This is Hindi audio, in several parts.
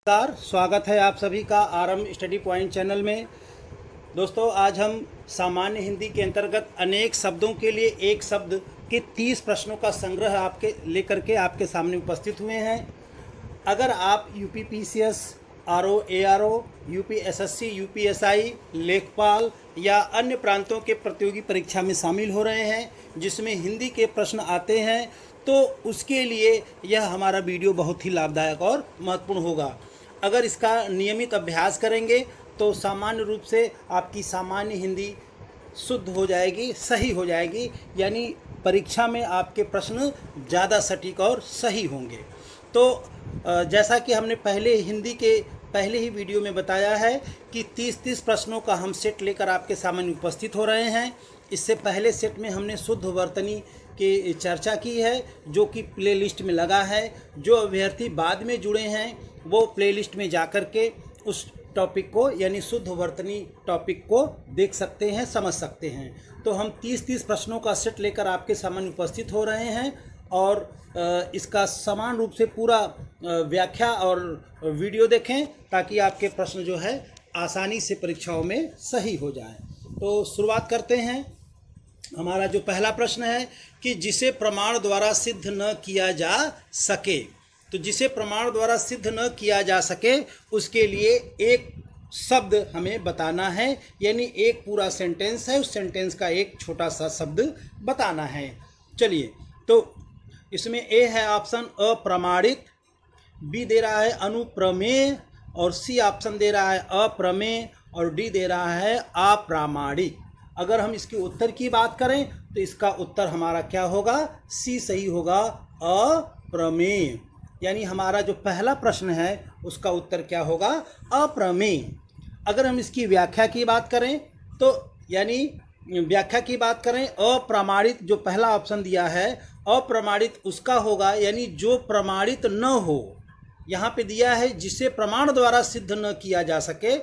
नमस्कार, स्वागत है आप सभी का आरएम स्टडी पॉइंट चैनल में। दोस्तों, आज हम सामान्य हिंदी के अंतर्गत अनेक शब्दों के लिए एक शब्द के 30 प्रश्नों का संग्रह लेकर के आपके सामने उपस्थित हुए हैं। अगर आप UPPCS, RO, ARO, UPSSC, UPSI, लेखपाल या अन्य प्रांतों के प्रतियोगी परीक्षा में शामिल हो रहे हैं जिसमें हिंदी के प्रश्न आते हैं, तो उसके लिए यह हमारा वीडियो बहुत ही लाभदायक और महत्वपूर्ण होगा। अगर इसका नियमित अभ्यास करेंगे तो सामान्य रूप से आपकी सामान्य हिंदी शुद्ध हो जाएगी, सही हो जाएगी, यानी परीक्षा में आपके प्रश्न ज़्यादा सटीक और सही होंगे। तो जैसा कि हमने हिंदी के पहले ही वीडियो में बताया है कि 30 प्रश्नों का हम सेट लेकर आपके सामने उपस्थित हो रहे हैं। इससे पहले सेट में हमने शुद्ध वर्तनी की चर्चा की है, जो कि प्लेलिस्ट में लगा है। जो अभ्यर्थी बाद में जुड़े हैं वो प्लेलिस्ट में जाकर के उस टॉपिक को, यानी शुद्ध वर्तनी टॉपिक को देख सकते हैं, समझ सकते हैं। तो हम 30 प्रश्नों का सेट लेकर आपके सामने उपस्थित हो रहे हैं और इसका समान रूप से पूरा व्याख्या और वीडियो देखें ताकि आपके प्रश्न जो है आसानी से परीक्षाओं में सही हो जाए। तो शुरुआत करते हैं। हमारा जो पहला प्रश्न है कि जिसे प्रमाण द्वारा सिद्ध न किया जा सके, तो जिसे प्रमाण द्वारा सिद्ध न किया जा सके उसके लिए एक शब्द हमें बताना है, यानी एक पूरा सेंटेंस है, उस सेंटेंस का एक छोटा सा शब्द बताना है। चलिए, तो इसमें ए है ऑप्शन अप्रमाणित, बी दे रहा है अनुप्रमेय और सी ऑप्शन दे रहा है अप्रमेय और डी दे रहा है अप्रामाणिक। अगर हम इसके उत्तर की बात करें तो इसका उत्तर हमारा क्या होगा? सी सही होगा, अप्रमेय। यानी हमारा जो पहला प्रश्न है उसका उत्तर क्या होगा? अप्रमेय। अगर हम इसकी व्याख्या की बात करें तो यानी व्याख्या की बात करें, अप्रमाणित जो पहला ऑप्शन दिया है अप्रमाणित उसका होगा, यानी जो प्रमाणित न हो। यहाँ पे दिया है जिसे प्रमाण द्वारा सिद्ध न किया जा सके,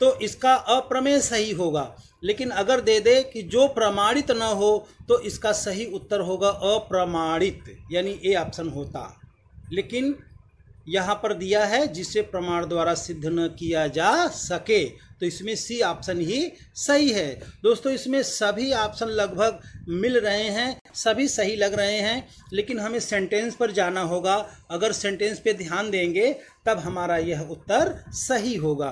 तो इसका अप्रमेय सही होगा। लेकिन अगर दे दे कि जो प्रमाणित न हो तो इसका सही उत्तर होगा अप्रमाणित, यानी ए ऑप्शन होता। लेकिन यहाँ पर दिया है जिसे प्रमाण द्वारा सिद्ध न किया जा सके, तो इसमें सी ऑप्शन ही सही है। दोस्तों, इसमें सभी ऑप्शन लगभग मिल रहे हैं, सभी सही लग रहे हैं, लेकिन हमें सेंटेंस पर जाना होगा। अगर सेंटेंस पे ध्यान देंगे तब हमारा यह उत्तर सही होगा।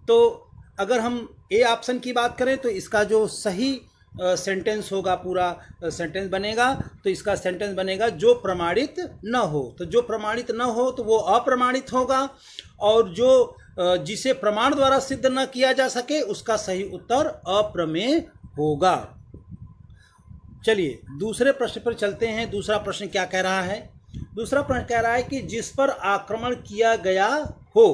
तो अगर हम ए ऑप्शन की बात करें तो इसका जो सही सेंटेंस होगा, पूरा सेंटेंस बनेगा, तो इसका सेंटेंस बनेगा जो प्रमाणित न हो। तो जो प्रमाणित न हो तो वो अप्रमाणित होगा, और जो जिसे प्रमाण द्वारा सिद्ध न किया जा सके उसका सही उत्तर अप्रमेय होगा। चलिए दूसरे प्रश्न पर चलते हैं। दूसरा प्रश्न क्या कह रहा है? दूसरा प्रश्न कह रहा है कि जिस पर आक्रमण किया गया हो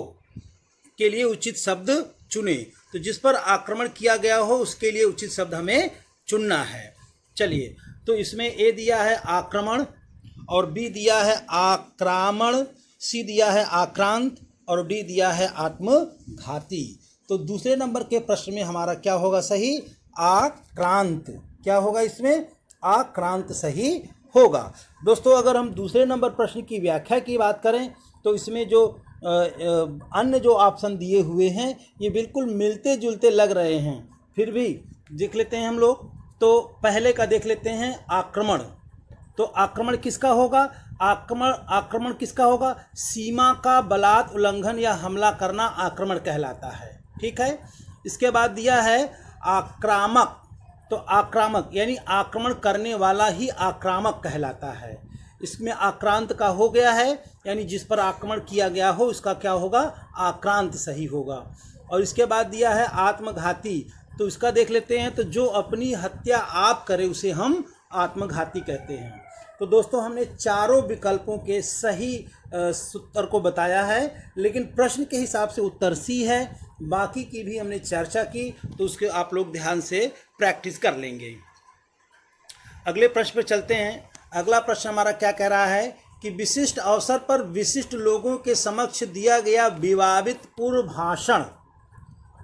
के लिए उचित शब्द चुने। तो जिस पर आक्रमण किया गया हो उसके लिए उचित शब्द हमें चुनना है। चलिए, तो इसमें ए दिया है आक्रमण और बी दिया है आक्रामण, सी दिया है आक्रांत और डी दिया है आत्मघाती। तो दूसरे नंबर के प्रश्न में हमारा क्या होगा सही? आक्रांत। क्या होगा इसमें? आक्रांत सही होगा। दोस्तों, अगर हम दूसरे नंबर प्रश्न की व्याख्या की बात करें तो इसमें जो अन्य जो ऑप्शन दिए हुए हैं ये बिल्कुल मिलते जुलते लग रहे हैं, फिर भी देख लेते हैं हम लोग। तो पहले का देख लेते हैं आक्रमण। तो आक्रमण किसका होगा? आक्रमण किसका होगा? सीमा का बलात् उल्लंघन या हमला करना आक्रमण कहलाता है। ठीक है। इसके बाद दिया है आक्रामक। तो आक्रामक यानी आक्रमण करने वाला ही आक्रामक कहलाता है। इसमें आक्रांत का हो गया है, यानी जिस पर आक्रमण किया गया हो उसका क्या होगा? आक्रांत सही होगा। और इसके बाद दिया है आत्मघाती। तो इसका देख लेते हैं। तो जो अपनी हत्या आप करे उसे हम आत्मघाती कहते हैं। तो दोस्तों, हमने चारों विकल्पों के सही उत्तर को बताया है, लेकिन प्रश्न के हिसाब से उत्तर सी है। बाकी की भी हमने चर्चा की, तो उसके आप लोग ध्यान से प्रैक्टिस कर लेंगे। अगले प्रश्न पर चलते हैं। अगला प्रश्न हमारा क्या कह रहा है कि विशिष्ट अवसर पर विशिष्ट लोगों के समक्ष दिया गया विवादित पूर्व भाषण।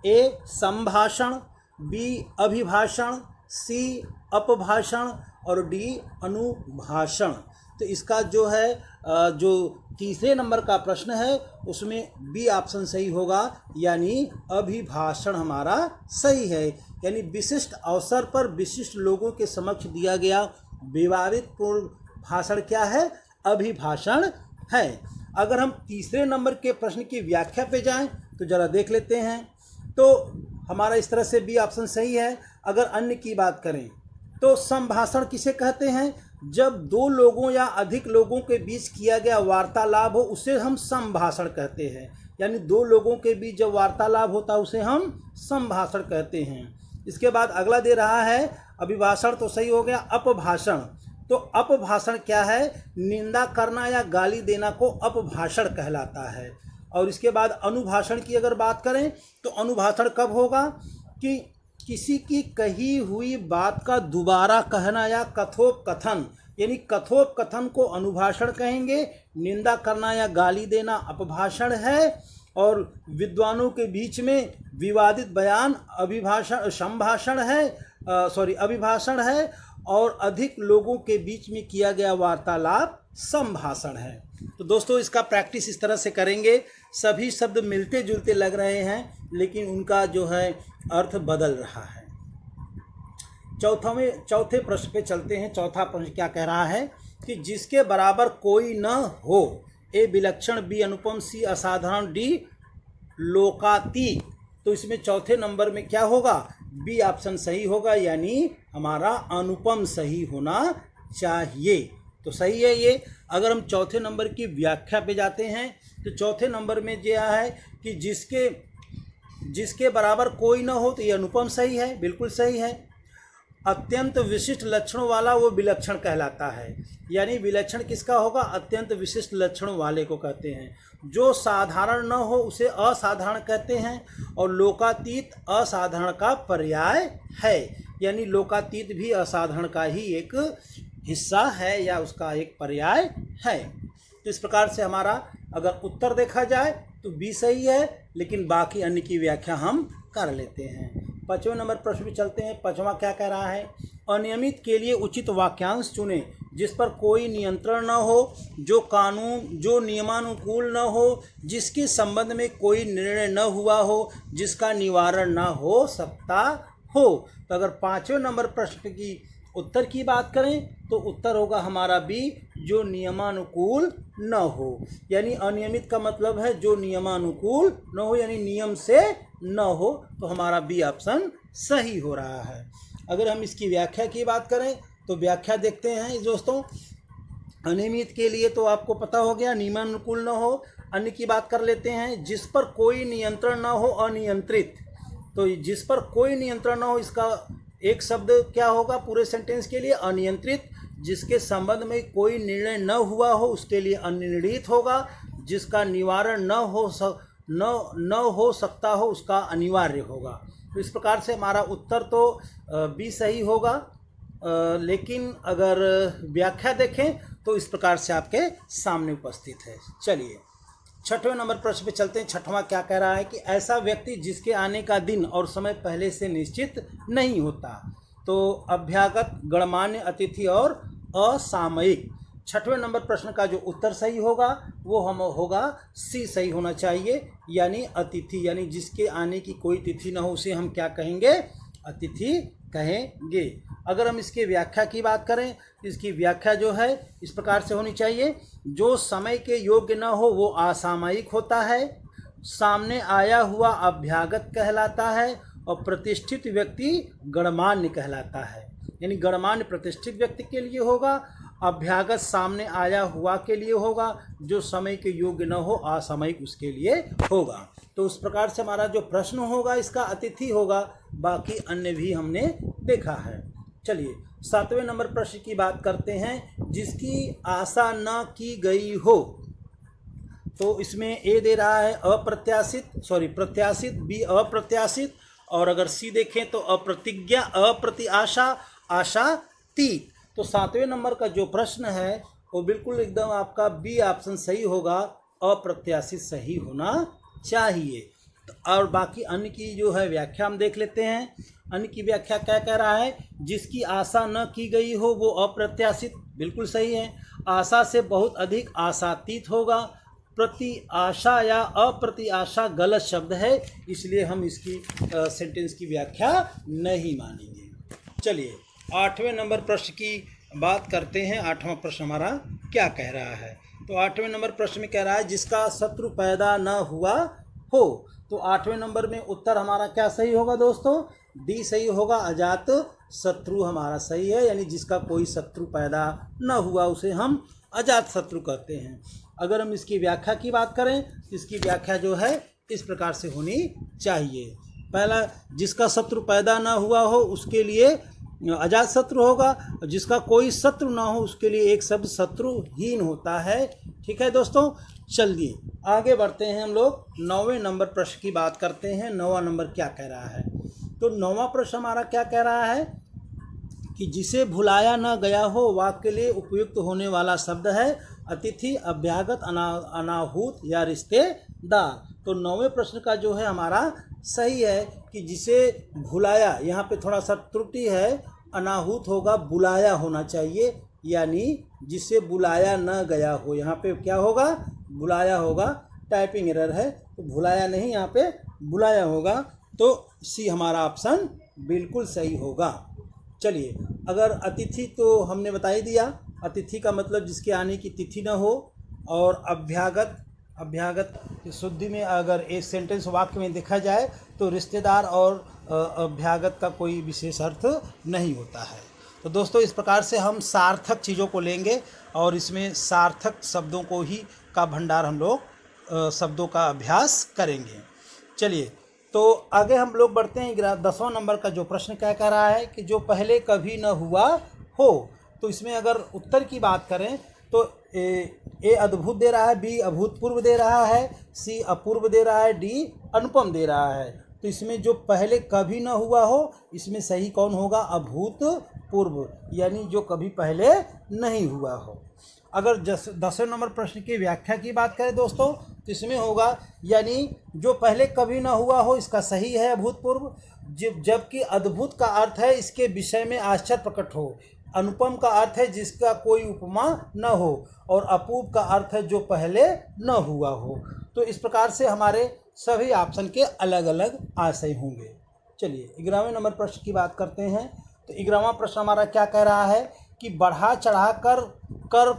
ए संभाषण, बी अभिभाषण, सी अपभाषण और डी अनुभाषण। तो इसका जो है जो तीसरे नंबर का प्रश्न है उसमें बी ऑप्शन सही होगा, यानी अभिभाषण हमारा सही है। यानी विशिष्ट अवसर पर विशिष्ट लोगों के समक्ष दिया गया विवादित पूर्ण भाषण क्या है? अभिभाषण है। अगर हम तीसरे नंबर के प्रश्न की व्याख्या पे जाएं तो जरा देख लेते हैं। तो हमारा इस तरह से बी ऑप्शन सही है। अगर अन्य की बात करें तो संभाषण किसे कहते हैं? जब दो लोगों या अधिक लोगों के बीच किया गया वार्तालाप हो उसे हम संभाषण कहते हैं। यानी दो लोगों के बीच जब वार्तालाप होता है उसे हम संभाषण कहते हैं। इसके बाद अगला दे रहा है अभिभाषण, तो सही हो गया। अपभाषण, तो अपभाषण क्या है? निंदा करना या गाली देना को अपभाषण कहलाता है। और इसके बाद अनुभाषण की अगर बात करें तो अनुभाषण कब होगा? कि किसी की कही हुई बात का दोबारा कहना या कथोपकथन, यानी कथोपकथन को अनुभाषण कहेंगे। निंदा करना या गाली देना अपभाषण है। और विद्वानों के बीच में विवादित बयान अभिभाषण संभाषण है, अभिभाषण है। और अधिक लोगों के बीच में किया गया वार्तालाप संभाषण है। तो दोस्तों इसका प्रैक्टिस इस तरह से करेंगे। सभी शब्द मिलते जुलते लग रहे हैं लेकिन उनका जो है अर्थ बदल रहा है। चौथे प्रश्न पे चलते हैं। चौथा प्रश्न क्या कह रहा है कि जिसके बराबर कोई न हो, ए विलक्षण, बी अनुपम, सी असाधारण, डी लोकातीत। तो इसमें चौथे नंबर में क्या होगा? बी ऑप्शन सही होगा, यानी हमारा अनुपम सही होना चाहिए। तो सही है ये। अगर हम चौथे नंबर की व्याख्या पे जाते हैं तो चौथे नंबर में यह है कि जिसके बराबर कोई ना हो, तो ये अनुपम सही है, बिल्कुल सही है। अत्यंत विशिष्ट लक्षणों वाला वो विलक्षण कहलाता है। यानी विलक्षण किसका होगा? अत्यंत विशिष्ट लक्षणों वाले को कहते हैं। जो साधारण न हो उसे असाधारण कहते हैं। और लोकातीत असाधारण का पर्याय है, यानी लोकातीत भी असाधारण का ही एक हिस्सा है या उसका एक पर्याय है। तो इस प्रकार से हमारा अगर उत्तर देखा जाए तो बी सही है, लेकिन बाकी अन्य की व्याख्या हम कर लेते हैं। 5वें नंबर प्रश्न में चलते हैं। 5वां क्या कह रहा है? अनियमित के लिए उचित वाक्यांश चुने जिस पर कोई नियंत्रण न हो, जो नियमानुकूल न हो, जिसके संबंध में कोई निर्णय न हुआ हो, जिसका निवारण न हो सकता हो। तो अगर 5वें नंबर प्रश्न की उत्तर की बात करें तो उत्तर होगा हमारा बी, जो नियमानुकूल न हो। यानी अनियमित का मतलब है जो नियमानुकूल न हो, यानी नियम से न हो। तो हमारा बी ऑप्शन सही हो रहा है। अगर हम इसकी व्याख्या की बात करें तो व्याख्या देखते हैं दोस्तों। अनियमित के लिए तो आपको पता हो गया, नियमानुकूल न हो। अन्य की बात कर लेते हैं। जिस पर कोई नियंत्रण न हो, अनियंत्रित। तो जिस पर कोई नियंत्रण न हो, इसका एक शब्द क्या होगा पूरे सेंटेंस के लिए? अनियंत्रित। जिसके संबंध में कोई निर्णय न हुआ हो उसके लिए अनिर्णीत होगा। जिसका निवारण न हो सकता हो उसका अनिवार्य होगा। तो इस प्रकार से हमारा उत्तर तो बी सही होगा। लेकिन अगर व्याख्या देखें तो इस प्रकार से आपके सामने उपस्थित है। चलिए 6वें नंबर प्रश्न पे चलते हैं। 6वां क्या कह रहा है कि ऐसा व्यक्ति जिसके आने का दिन और समय पहले से निश्चित नहीं होता। तो अभ्यागत, गणमान्य, अतिथि और असामयिक। 6वें नंबर प्रश्न का जो उत्तर सही होगा वो हम होगा सी सही होना चाहिए, यानी अतिथि। यानी जिसके आने की कोई तिथि न हो उसे हम क्या कहेंगे? अतिथि कहेंगे। अगर हम इसकी व्याख्या की बात करें, इसकी व्याख्या जो है इस प्रकार से होनी चाहिए। जो समय के योग्य न हो वो असामयिक होता है। सामने आया हुआ अभ्यागत कहलाता है। और प्रतिष्ठित व्यक्ति गणमान्य कहलाता है। यानी गणमान्य प्रतिष्ठित व्यक्ति के लिए होगा, अभ्यागत सामने आया हुआ के लिए होगा, जो समय के योग्य न हो असामयिक उसके लिए होगा। तो उस प्रकार से हमारा जो प्रश्न होगा इसका अतिथि होगा। बाकी अन्य भी हमने देखा है। चलिए 7वें नंबर प्रश्न की बात करते हैं। जिसकी आशा न की गई हो, तो इसमें ए दे रहा है प्रत्याशित, बी अप्रत्याशित, और अगर सी देखें तो अप्रतिज्ञा, अप्रतिआशा, आशातीत। तो 7वें नंबर का जो प्रश्न है वो बिल्कुल एकदम आपका बी ऑप्शन सही होगा, अप्रत्याशित सही होना चाहिए। और बाकी अन्य की जो है व्याख्या हम देख लेते हैं। अन्य की व्याख्या क्या कह रहा है? जिसकी आशा न की गई हो वो अप्रत्याशित, बिल्कुल सही है। आशा से बहुत अधिक आशातीत होगा। प्रति आशा या अप्रति आशा गलत शब्द है, इसलिए हम इसकी सेंटेंस की व्याख्या नहीं मानेंगे। चलिए 8वें नंबर प्रश्न की बात करते हैं। 8वां प्रश्न हमारा क्या कह रहा है? तो 8वें नंबर प्रश्न में कह रहा है जिसका शत्रु पैदा न हुआ हो। तो 8वें नंबर में उत्तर हमारा क्या सही होगा दोस्तों? डी सही होगा, अजात शत्रु हमारा सही है, यानी जिसका कोई शत्रु पैदा न हुआ उसे हम अजात शत्रु कहते हैं। अगर हम इसकी व्याख्या की बात करें तो इसकी व्याख्या जो है इस प्रकार से होनी चाहिए। पहला, जिसका शत्रु पैदा ना हुआ हो उसके लिए अजात शत्रु होगा, जिसका कोई शत्रु ना हो उसके लिए एक शब्द शत्रुहीन होता है। ठीक है दोस्तों, चलिए आगे बढ़ते हैं। हम लोग 9वें नंबर प्रश्न की बात करते हैं। 9वां नंबर क्या कह रहा है? तो 9वां प्रश्न हमारा क्या कह रहा है कि जिसे भुलाया न गया हो वाक्य के लिए उपयुक्त होने वाला शब्द है अतिथि, अभ्यागत, अनाहूत या रिश्तेदार। तो 9वें प्रश्न का जो है हमारा सही है कि जिसे भुलाया, यहाँ पे थोड़ा सा त्रुटि है, अनाहूत होगा, बुलाया होना चाहिए, यानी जिसे बुलाया न गया हो। यहाँ पे क्या होगा? बुलाया होगा, टाइपिंग एरर है, तो भुलाया नहीं, यहाँ पे बुलाया होगा। तो सी हमारा ऑप्शन बिल्कुल सही होगा। चलिए, अगर अतिथि तो हमने बता ही दिया, अतिथि का मतलब जिसके आने की तिथि न हो, और अभ्यागत, अभ्यागत शुद्धि में अगर एक सेंटेंस वाक्य में देखा जाए तो रिश्तेदार और अभ्यागत का कोई विशेष अर्थ नहीं होता है। तो दोस्तों इस प्रकार से हम सार्थक चीज़ों को लेंगे और इसमें सार्थक शब्दों को ही का भंडार हम लोग शब्दों का अभ्यास करेंगे। चलिए तो आगे हम लोग बढ़ते हैं। 10वां नंबर का जो प्रश्न क्या कह रहा है कि जो पहले कभी न हुआ हो। तो इसमें अगर उत्तर की बात करें तो ए अद्भुत दे रहा है, बी अभूतपूर्व दे रहा है, सी अपूर्व दे रहा है, डी अनुपम दे रहा है। तो इसमें जो पहले कभी न हुआ हो, इसमें सही कौन होगा? अभूतपूर्व, यानी जो कभी पहले नहीं हुआ हो। अगर 10वें नंबर प्रश्न की व्याख्या की बात करें दोस्तों तो इसमें होगा यानी जो पहले कभी न हुआ हो, इसका सही है अभूतपूर्व। जबकि अद्भुत का अर्थ है इसके विषय में आश्चर्य प्रकट हो, अनुपम का अर्थ है जिसका कोई उपमा न हो, और अपूर्व का अर्थ है जो पहले न हुआ हो। तो इस प्रकार से हमारे सभी ऑप्शन के अलग अलग आशय होंगे। चलिए 11वें नंबर प्रश्न की बात करते हैं। तो 11वां प्रश्न हमारा क्या कह रहा है कि बढ़ा चढ़ा कर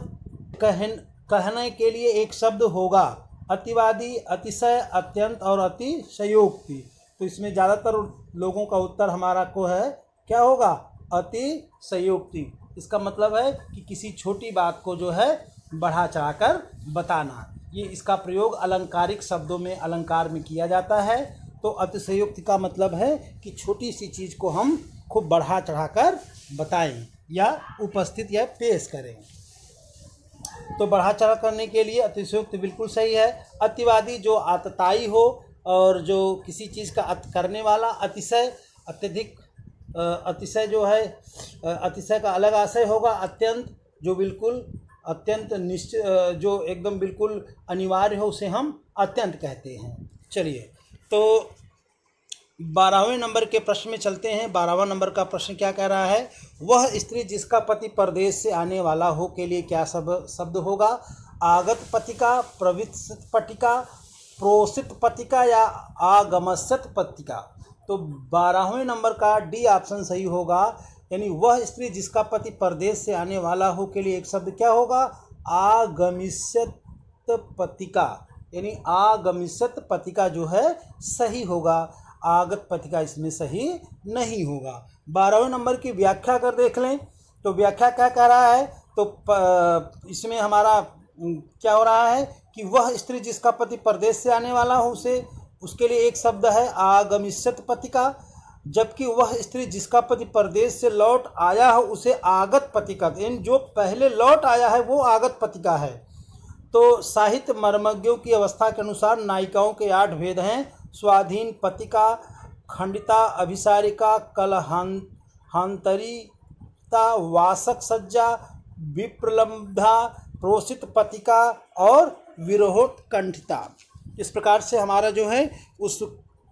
कहने के लिए एक शब्द होगा अतिवादी, अतिशय, अत्यंत और अतिशयोक्ति। तो इसमें ज़्यादातर लोगों का उत्तर हमारा को है क्या होगा? अतिशयोक्ति। इसका मतलब है कि किसी छोटी बात को जो है बढ़ा चढ़ाकर बताना। ये इसका प्रयोग अलंकारिक शब्दों में, अलंकार में किया जाता है। तो अतिशयोक्ति का मतलब है कि छोटी सी चीज़ को हम खूब बढ़ा चढ़ाकर बताएं या उपस्थित या पेश करें। तो बढ़ा चढ़ा करने के लिए अतिशयोक्ति बिल्कुल सही है। अतिवादी जो आतताई हो और जो किसी चीज़ का अत करने वाला। अतिशय, अत्यधिक, अतिशय जो है अतिशय का अलग आशय होगा। अत्यंत जो बिल्कुल अत्यंत निश्चय, जो एकदम बिल्कुल अनिवार्य हो उसे हम अत्यंत कहते हैं। चलिए तो 12वें नंबर के प्रश्न में चलते हैं। 12वां नंबर का प्रश्न क्या कह रहा है? वह स्त्री जिसका पति परदेश से आने वाला हो के लिए क्या शब्द होगा? आगत पतिका, प्रविष्ट पतिका, प्रोषित पतिका या आगमस्यत पतिका। तो 12वें नंबर का डी ऑप्शन सही होगा, यानी वह स्त्री जिसका पति परदेश से आने वाला हो के लिए एक शब्द क्या होगा? आगमिष्यत पतिका, यानी आगमिष्यत पतिका जो है सही होगा। आगत पतिका इसमें सही नहीं होगा। 12वें नंबर की व्याख्या अगर देख लें तो व्याख्या क्या कह रहा है? तो इसमें हमारा क्या हो रहा है कि वह स्त्री जिसका पति परदेश से आने वाला हो उसके लिए एक शब्द है आगमिष्यत पतिका, जबकि वह स्त्री जिसका पति परदेश से लौट आया हो उसे आगत पतिका, यानी जो पहले लौट आया है वो आगत पतिका है। तो साहित्य मर्मज्ञों की अवस्था के अनुसार नायिकाओं के 8 भेद हैं: स्वाधीन पतिका, खंडिता, अभिसारिका, कलहांतरिता, वासक सज्जा, विप्रलब्धा, प्रोषित पतिका और विरोहोत्कंठिता। इस प्रकार से हमारा जो है उस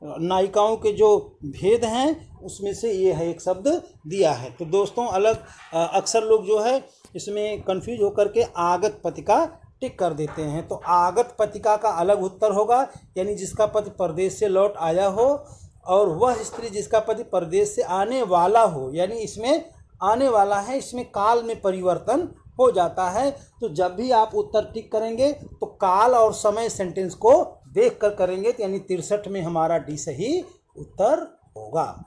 नायिकाओं के जो भेद हैं उसमें से ये है एक शब्द दिया है। तो दोस्तों अक्सर लोग जो है इसमें कंफ्यूज होकर के आगत पतिका टिक कर देते हैं। तो आगत पतिका का अलग उत्तर होगा, यानी जिसका पति परदेश से लौट आया हो, और वह स्त्री जिसका पति परदेश से आने वाला हो, यानी इसमें आने वाला है, इसमें काल में परिवर्तन हो जाता है। तो जब भी आप उत्तर टिक करेंगे तो काल और समय सेंटेंस को देख कर करेंगे, तो यानी 63 में हमारा डी सही उत्तर होगा।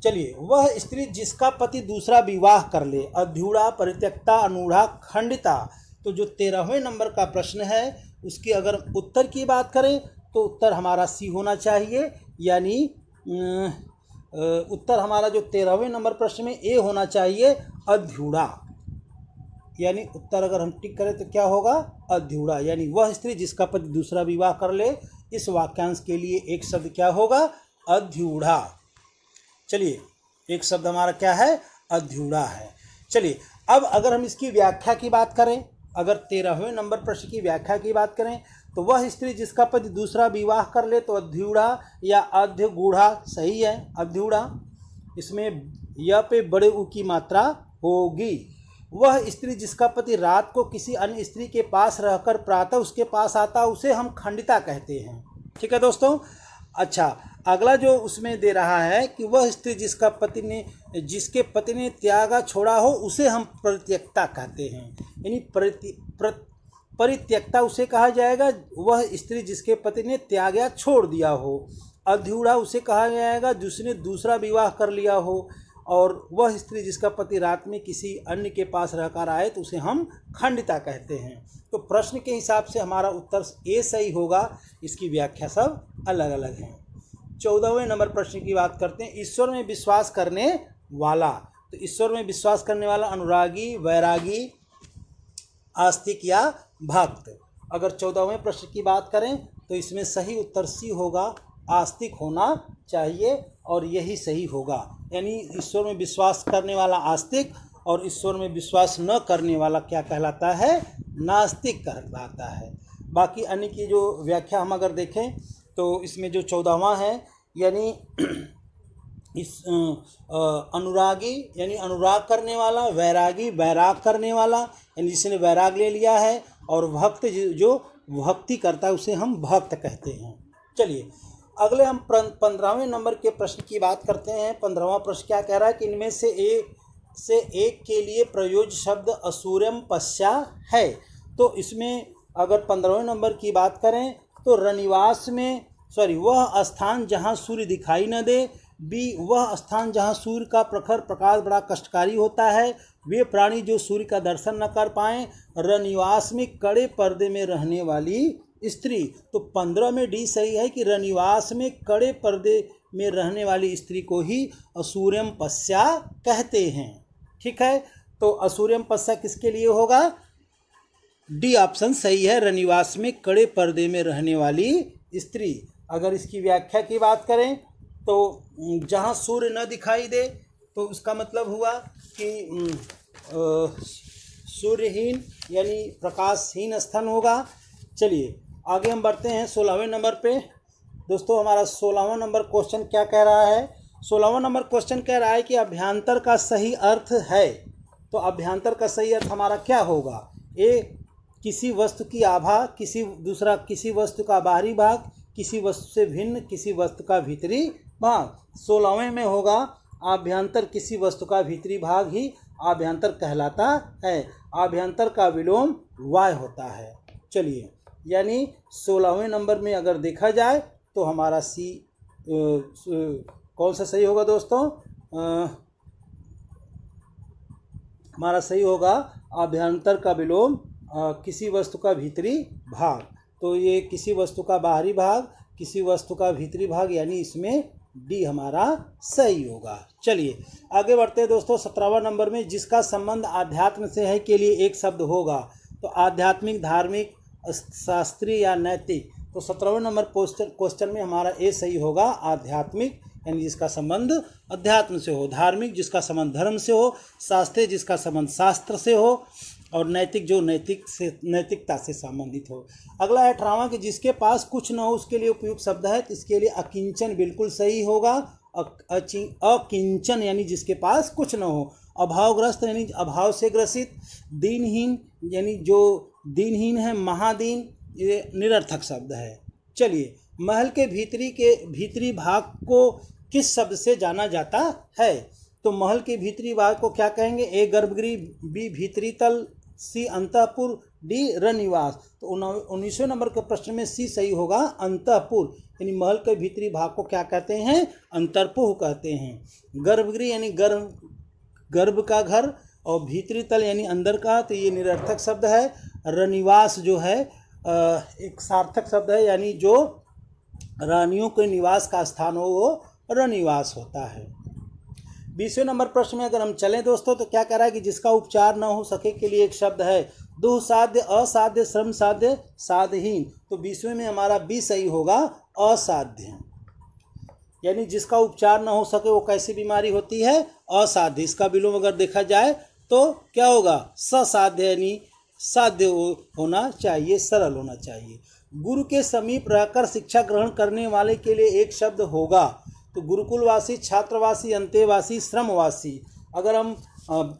चलिए, वह स्त्री जिसका पति दूसरा विवाह कर ले, अध्यूढ़ा, परित्यक्ता, अनूढ़ा, खंडिता। तो जो 13वें नंबर का प्रश्न है उसकी अगर उत्तर की बात करें तो उत्तर हमारा सी होना चाहिए, यानी उत्तर हमारा जो 13वें नंबर प्रश्न में ए होना चाहिए, अध्यूढ़ा। यानी उत्तर अगर हम टिक करें तो क्या होगा, अध्यूढ़ा। यानी वह स्त्री जिसका पति दूसरा विवाह कर ले, इस वाक्यांश के लिए एक शब्द क्या होगा, अध्यूढ़ा। चलिए, एक शब्द हमारा क्या है, अध्यूढ़ा है। चलिए, अब अगर हम इसकी व्याख्या की बात करें, अगर 13वें नंबर प्रश्न की व्याख्या की बात करें तो वह स्त्री जिसका पति दूसरा विवाह कर ले, तो अध्यूढ़ा या अध्यगूढ़ा सही है, अध्यूढ़ा। इसमें य पे बड़े उ की मात्रा होगी। वह स्त्री जिसका पति रात को किसी अन्य स्त्री के पास रहकर प्रातः उसके पास आता, उसे हम खंडिता कहते हैं। ठीक है दोस्तों। अच्छा, अगला जो उसमें दे रहा है कि वह स्त्री जिसके पति ने त्यागा छोड़ा हो, उसे हम परित्यक्ता कहते हैं। यानी परित्यक्ता उसे कहा जाएगा वह स्त्री जिसके पति ने त्यागा छोड़ दिया हो। अध्यूढ़ा उसे कहा जाएगा जिसने दूसरा विवाह कर लिया हो। और वह स्त्री जिसका पति रात में किसी अन्य के पास रहकर आए तो उसे हम खंडिता कहते हैं। तो प्रश्न के हिसाब से हमारा उत्तर ए सही होगा, इसकी व्याख्या सब अलग अलग हैं। 14वें नंबर प्रश्न की बात करते हैं, ईश्वर में विश्वास करने वाला। तो ईश्वर में विश्वास करने वाला अनुरागी, वैरागी, आस्तिक या भक्त। अगर 14वें प्रश्न की बात करें तो इसमें सही उत्तर सी होगा, आस्तिक होना चाहिए, और यही सही होगा। यानी ईश्वर में विश्वास करने वाला आस्तिक और ईश्वर में विश्वास न करने वाला क्या कहलाता है, नास्तिक कहलाता है। बाकी अन्य की जो व्याख्या हम अगर देखें तो इसमें जो 14वां है, यानी इस अनुरागी यानी अनुराग करने वाला, वैरागी वैराग करने वाला, यानी जिसने वैराग ले लिया है, और भक्त जो भक्ति करता है उसे हम भक्त कहते हैं। चलिए, अगले हम 15वें नंबर के प्रश्न की बात करते हैं। 15वां प्रश्न क्या कह रहा है कि इनमें से एक के लिए प्रयोज्य शब्द असूर्यम पश्या है। तो इसमें अगर 15वें नंबर की बात करें तो रनिवास में वह स्थान जहाँ सूर्य दिखाई न दे, बी वह स्थान जहाँ सूर्य का प्रखर प्रकाश बड़ा कष्टकारी होता है, वे प्राणी जो सूर्य का दर्शन न कर पाएँ, रनिवास में कड़े पर्दे में रहने वाली स्त्री। तो 15 में डी सही है कि रनिवास में कड़े पर्दे में रहने वाली स्त्री को ही असूर्यम पश्या कहते हैं। ठीक है, तो असूर्यम पश्या किसके लिए होगा, डी ऑप्शन सही है, रनिवास में कड़े पर्दे में रहने वाली स्त्री। अगर इसकी व्याख्या की बात करें तो जहाँ सूर्य न दिखाई दे, तो उसका मतलब हुआ कि सूर्यहीन यानी प्रकाशहीन स्थान होगा। चलिए, आगे हम बढ़ते हैं 16वें नंबर पे। दोस्तों, हमारा 16वां नंबर क्वेश्चन क्या कह रहा है, 16वां नंबर क्वेश्चन कह रहा है कि अभ्यांतर का सही अर्थ है। तो अभ्यांतर का सही अर्थ हमारा क्या होगा, ए किसी वस्तु की आभा, किसी वस्तु का बाहरी भाग, किसी वस्तु से भिन्न, किसी वस्तु का भीतरी भाग। 16वें में होगा आभ्यांतर किसी वस्तु का भीतरी भाग ही आभ्यांतर कहलाता है। आभ्यांतर का विलोम वाय होता है। चलिए, यानी 16वें नंबर में अगर देखा जाए तो हमारा सी कौन सा सही होगा दोस्तों, हमारा सही होगा आभ्यांतर का विलोम किसी वस्तु का भीतरी भाग। तो ये किसी वस्तु का बाहरी भाग, किसी वस्तु का भीतरी भाग, यानी इसमें डी हमारा सही होगा। चलिए आगे बढ़ते हैं दोस्तों। 17वां नंबर में जिसका संबंध आध्यात्म से है के लिए एक शब्द होगा। तो आध्यात्मिक, धार्मिक, शास्त्रीय या नैतिक। तो 17वें नंबर क्वेश्चन में हमारा ए सही होगा, आध्यात्मिक यानी जिसका संबंध अध्यात्म से हो, धार्मिक जिसका संबंध धर्म से हो, शास्त्रीय जिसका संबंध शास्त्र से हो, और नैतिक जो नैतिकता से संबंधित हो। अगला है 18वां कि जिसके पास कुछ न हो उसके लिए उपयुक्त शब्द है, तो इसके लिए अकिंचन बिल्कुल सही होगा। अकिंचन यानी जिसके पास कुछ न हो। अभावग्रस्त यानी अभाव से ग्रसित। दीनहीन यानी जो दीनहीन है। महादीन ये निरर्थक शब्द है। चलिए, महल के भीतरी भाग को किस शब्द से जाना जाता है? तो महल के भीतरी भाग को क्या कहेंगे? ए गर्भगृह, बी भीतरी तल, सी अंतःपुर, डी रनिवास। तो 19वें नंबर के प्रश्न में सी सही होगा, अंतःपुर। यानी महल के भीतरी भाग को क्या कहते हैं? अंतरपुर कहते हैं। गर्भगृह यानी गर्भ का घर, और भीतरी तल यानी अंदर का, तो ये निरर्थक शब्द है। रनिवास जो है एक सार्थक शब्द है, यानी जो रानियों के निवास का स्थान हो वो रनिवास होता है। 20वें नंबर प्रश्न में अगर हम चलें दोस्तों, तो क्या कह रहा है कि जिसका उपचार न हो सके के लिए एक शब्द है। दुःसाध्य, असाध्य, श्रम साध्य, साधहीन। तो 20वें में हमारा बी सही होगा, असाध्य। यानी जिसका उपचार न हो सके वो कैसी बीमारी होती है? असाध्य। इसका विलोम अगर देखा जाए तो क्या होगा? ससाध्य, यानी साध्य होना चाहिए, सरल होना चाहिए। गुरु के समीप रहकर शिक्षा ग्रहण करने वाले के लिए एक शब्द होगा। तो गुरुकुलवासी, छात्रवासी, अंतेवासी, श्रमवासी। अगर हम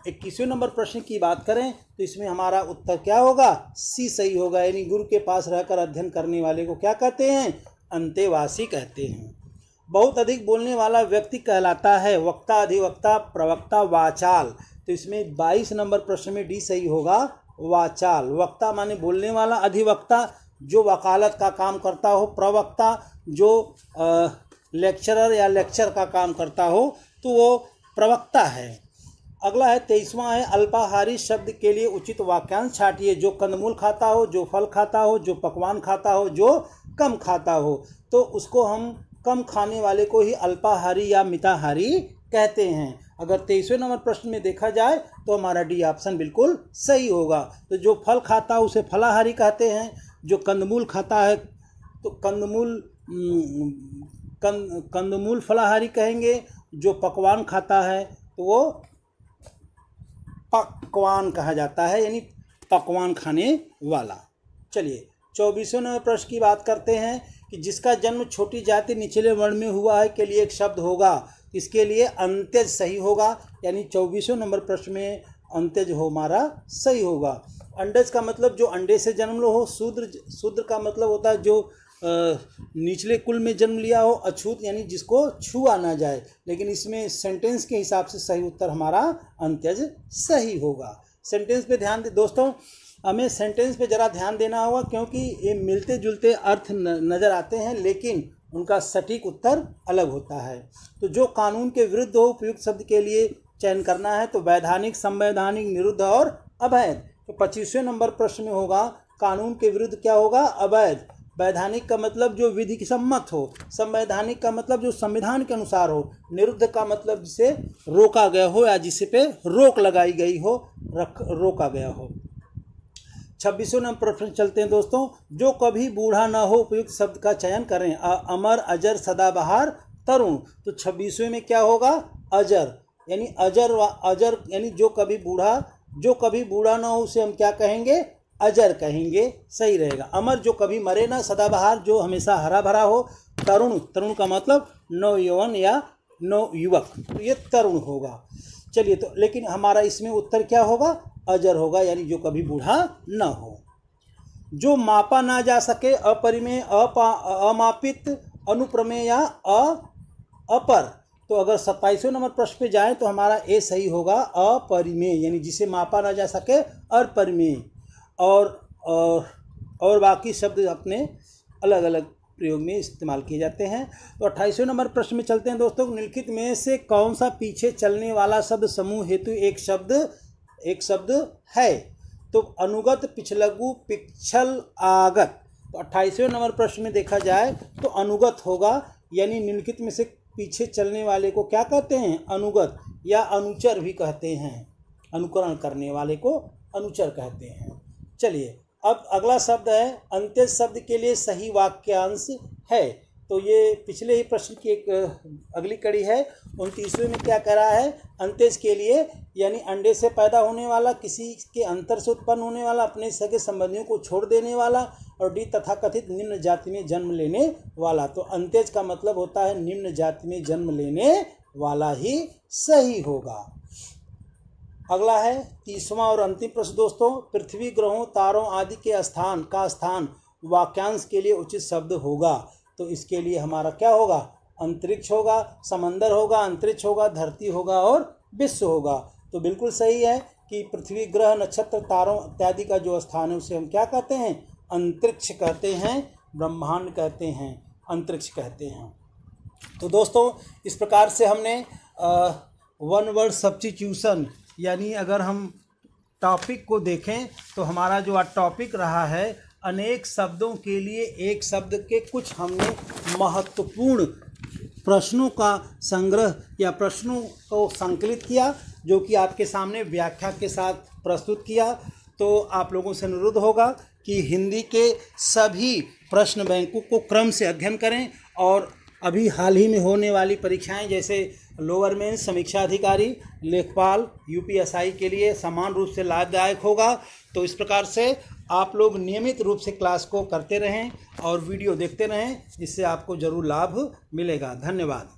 21वें नंबर प्रश्न की बात करें तो इसमें हमारा उत्तर क्या होगा? सी सही होगा। यानी गुरु के पास रहकर अध्ययन करने वाले को क्या कहते हैं? अंतेवासी कहते हैं। बहुत अधिक बोलने वाला व्यक्ति कहलाता है वक्ता, अधिवक्ता, प्रवक्ता, वाचाल। तो इसमें 22 नंबर प्रश्न में डी सही होगा, वाचाल। वक्ता माने बोलने वाला, अधिवक्ता जो वकालत का काम करता हो, प्रवक्ता जो लेक्चरर या लेक्चर का काम करता हो, तो वो प्रवक्ता है। अगला है 23वां है अल्पाहारी शब्द के लिए उचित वाक्यांश छाटिए। जो कंदमूल खाता हो, जो फल खाता हो, जो पकवान खाता हो, जो कम खाता हो। तो उसको हम कम खाने वाले को ही अल्पाहारी या मिताहारी कहते हैं। अगर 23वें नंबर प्रश्न में देखा जाए तो हमारा डी ऑप्शन बिल्कुल सही होगा। तो जो फल खाता है उसे फलाहारी कहते हैं। जो कंदमूल खाता है तो कंदमूल फलाहारी कहेंगे। जो पकवान खाता है तो वो पकवान कहा जाता है, यानी पकवान खाने वाला। चलिए 24वें नंबर प्रश्न की बात करते हैं कि जिसका जन्म छोटी जाति निचले वर्ण में हुआ है के लिए एक शब्द होगा। इसके लिए अंत्यज सही होगा। यानी 24वें नंबर प्रश्न में अंत्यज हो हमारा सही होगा। अंडज का मतलब जो अंडे से जन्म लो हो। शूद्र का मतलब होता है जो निचले कुल में जन्म लिया हो। अछूत यानी जिसको छुआ ना जाए। लेकिन इसमें सेंटेंस के हिसाब से सही उत्तर हमारा अंत्यज सही होगा। सेंटेंस पे ध्यान दे दोस्तों, हमें सेंटेंस पे ज़रा ध्यान देना होगा क्योंकि ये मिलते जुलते अर्थ नज़र आते हैं लेकिन उनका सटीक उत्तर अलग होता है। तो जो कानून के विरुद्ध हो उपयुक्त शब्द के लिए चयन करना है। तो वैधानिक, संवैधानिक, निरुद्ध और अवैध। तो 25वें नंबर प्रश्न में होगा कानून के विरुद्ध क्या होगा? अवैध। वैधानिक का मतलब जो विधि की सम्मत हो। संवैधानिक का मतलब जो संविधान के अनुसार हो। निरुद्ध का मतलब जिसे रोका गया हो या जिसे पे रोक लगाई गई हो, रोका गया हो। 26वें नंबर प्रश्न चलते हैं दोस्तों। जो कभी बूढ़ा ना हो उपयुक्त शब्द का चयन करें। अमर, अजर, सदाबहार, तरुण। तो 26वें में क्या होगा? अजर। यानी अजर यानी जो कभी बूढ़ा ना हो उसे हम क्या कहेंगे? अजर कहेंगे, सही रहेगा। अमर जो कभी मरे ना, सदाबहार जो हमेशा हरा भरा हो, तरुण का मतलब नौयौवन या नवयुवक, तो ये तरुण होगा। चलिए तो लेकिन हमारा इसमें उत्तर क्या होगा? अजर होगा, यानी जो कभी बूढ़ा न हो। जो मापा ना जा सके, अपरिमेय, अमापित, अनुप्रमेय या अपर। तो अगर 27वें नंबर प्रश्न पे जाएं तो हमारा ए सही होगा, अपरिमेय, यानी जिसे मापा ना जा सके अपरिमेय। और बाकी शब्द अपने अलग अलग प्रयोग में इस्तेमाल किए जाते हैं। तो 28वें नंबर प्रश्न में चलते हैं दोस्तों। निम्नलिखित में से कौन सा पीछे चलने वाला शब्द समूह हेतु एक शब्द है? तो अनुगत, पिछलगु, पिछल, आगत। तो 28वें नंबर प्रश्न में देखा जाए तो अनुगत होगा, यानी निम्नलिखित में से पीछे चलने वाले को क्या कहते हैं? अनुगत या अनुचर भी कहते हैं। अनुकरण करने वाले को अनुचर कहते हैं। चलिए अब अगला शब्द है अंत्यज शब्द के लिए सही वाक्यांश है। तो तो ये पिछले ही प्रश्न की एक अगली कड़ी है। 29वें में क्या कह रहा है, अंत्यज के लिए यानी अंडे से पैदा होने वाला, किसी के अंतर से उत्पन्न होने वाला, अपने सगे संबंधियों को छोड़ देने वाला, और डी तथाकथित निम्न जाति में जन्म लेने वाला। तो अंत्यज का मतलब होता है निम्न जाति में जन्म लेने वाला ही सही होगा। अगला है 30वां और अंतिम प्रश्न दोस्तों, पृथ्वी, ग्रहों, तारों आदि के स्थान वाक्यांश के लिए उचित शब्द होगा। तो इसके लिए हमारा क्या होगा, अंतरिक्ष होगा, समंदर होगा, अंतरिक्ष होगा, धरती होगा और विश्व होगा। तो बिल्कुल सही है कि पृथ्वी, ग्रह, नक्षत्र, तारों इत्यादि का जो स्थान है उसे हम क्या कहते हैं, अंतरिक्ष कहते हैं, ब्रह्मांड कहते हैं, अंतरिक्ष कहते हैं। तो दोस्तों इस प्रकार से हमने वन वर्ड सब्स्टिट्यूशन यानी अगर हम टॉपिक को देखें तो हमारा जो टॉपिक रहा है अनेक शब्दों के लिए एक शब्द के कुछ हमने महत्वपूर्ण प्रश्नों का संग्रह या प्रश्नों को संकलित किया, जो कि आपके सामने व्याख्या के साथ प्रस्तुत किया। तो आप लोगों से अनुरोध होगा कि हिंदी के सभी प्रश्न बैंकों को क्रम से अध्ययन करें, और अभी हाल ही में होने वाली परीक्षाएं जैसे लोअर मेंस, समीक्षा अधिकारी, लेखपाल, यूपीएसआई के लिए समान रूप से लाभदायक होगा। तो इस प्रकार से आप लोग नियमित रूप से क्लास को करते रहें और वीडियो देखते रहें, जिससे आपको ज़रूर लाभ मिलेगा। धन्यवाद।